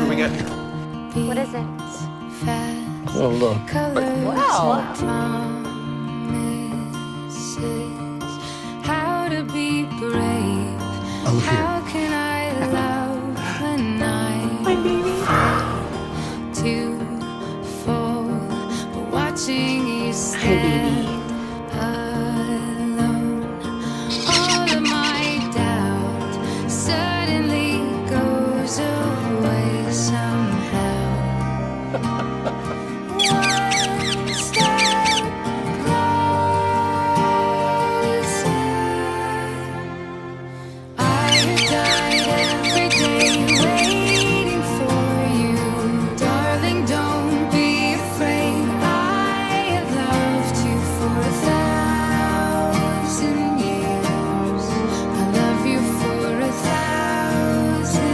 we got here? What is it? Oh, look. Wow. How to be brave. Oh, look here.